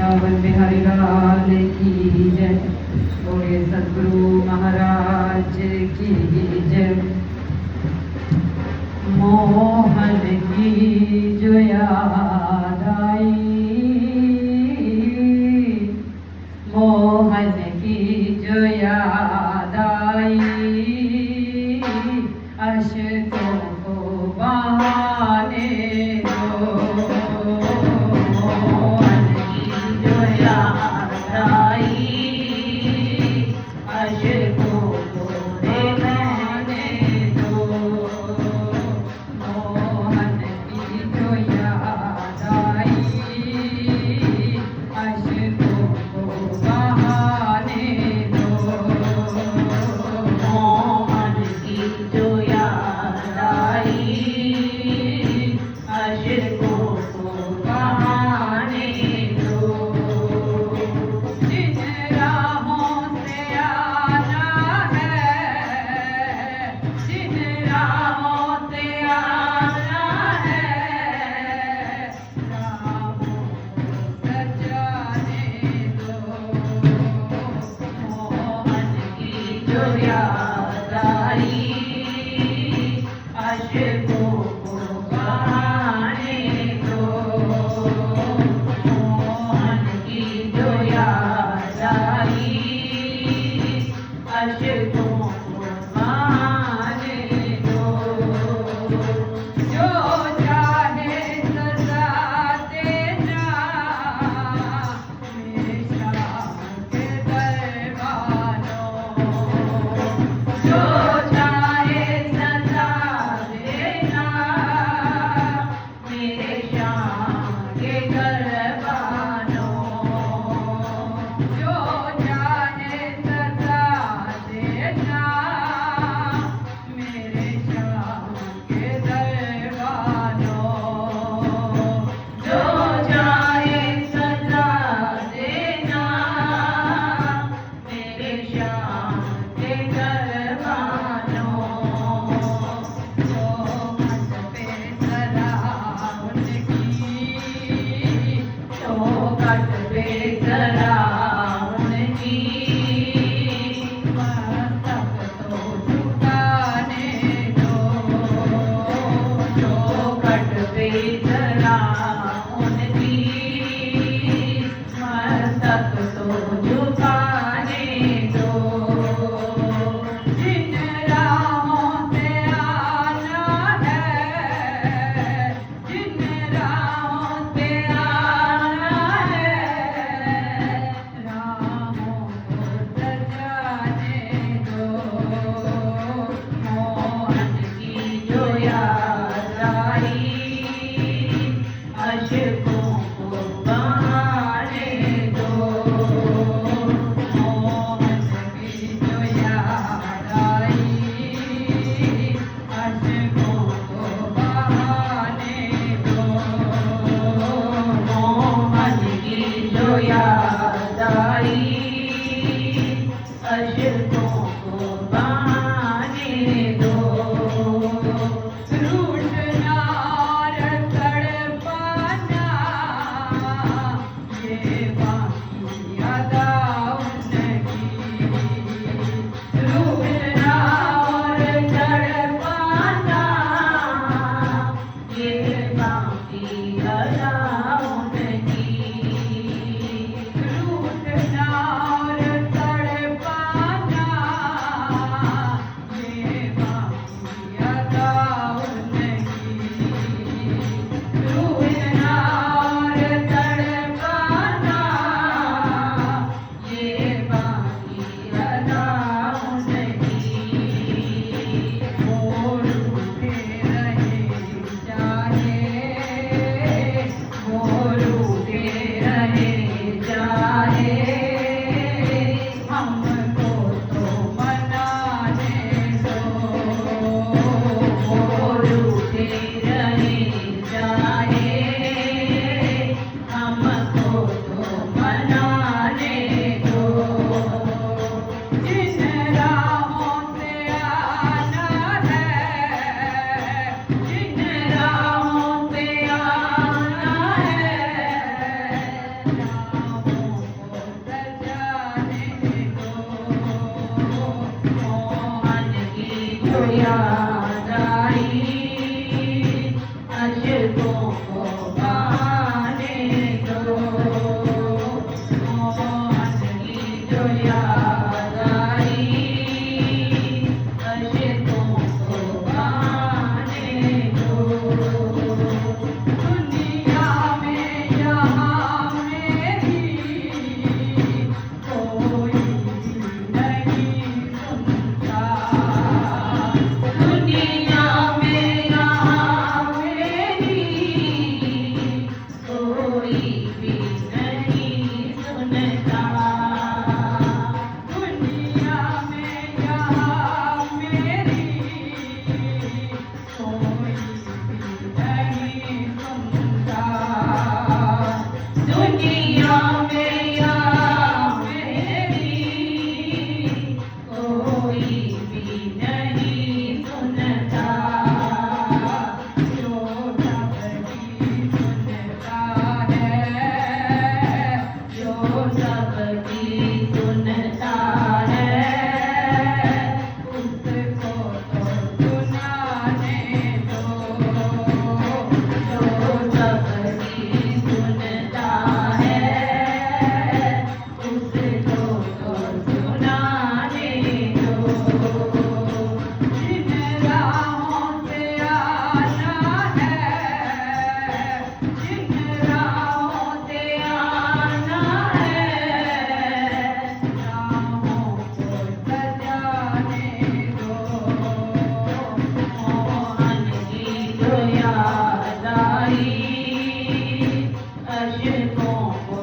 वृंदावन बिहारी लाल की जय। बोले सद्गुरु महाराज की जय। मोहन की जो याद आई, मोहन की जो याद आई, अश्कों को बहाने दो। मोहन की जो याद आई, अश्कों को बहाने दो। मोहन की जो याद आई, अश्कों को बहाने दो। मोहन की जो याद आई, अश्कों को बहाने दो। जिन राहों से आना है, जिन राहों से आना है, राहों को सजाने दो। मोहन की जो याद आई, अश्कों को बहाने दो। मोहन की जो याद आई, अश्कों को बहाने दो। जो चाहे सजा देना, मेरे श्याम के दरबारों। जो चाहे सजा देना, मेरे श्याम के दरबारों। जो चाहे सजा देना, मेरे श्याम के दरबारों। जो चाहे सजा देना, मेरे श्याम के दरबारों। जो मत पे सदा उनकी, चौखट पे सदा उनकी, मस्तक तो झुकाने दो। चौखट पे सदा उनकी, मस्तक तो झुकाने दो। जिन राहों से आना है, जिन राहों से आना है, राहों को सजाने दो। मोहन की जो याद आई, अश्कों को बहाने दो। मोहन की जो याद आई, अश्कों को बहाने दो। मोहन की जो याद आई, अश्कों को बहाने दो। रूठना और तड़पाना, ये बाकी अदा उनकी। रूठना और तड़पाना, ये बाकी अदा उनकी। रूठना और तड़पाना, ये बाकी अदा उनकी। रूठना और तड़पाना, मैया मेरी कोई भी नहीं सुनता जो सबकी सुनता है जो सबकी सुनता है उसको तो सुनाने दो जो सबकी सुनता है उसको तो सुनाने दो जिन राहों से आना है जिन राहों से आना है राहों को सजाने दो मोहन की तो याद आई अशकों को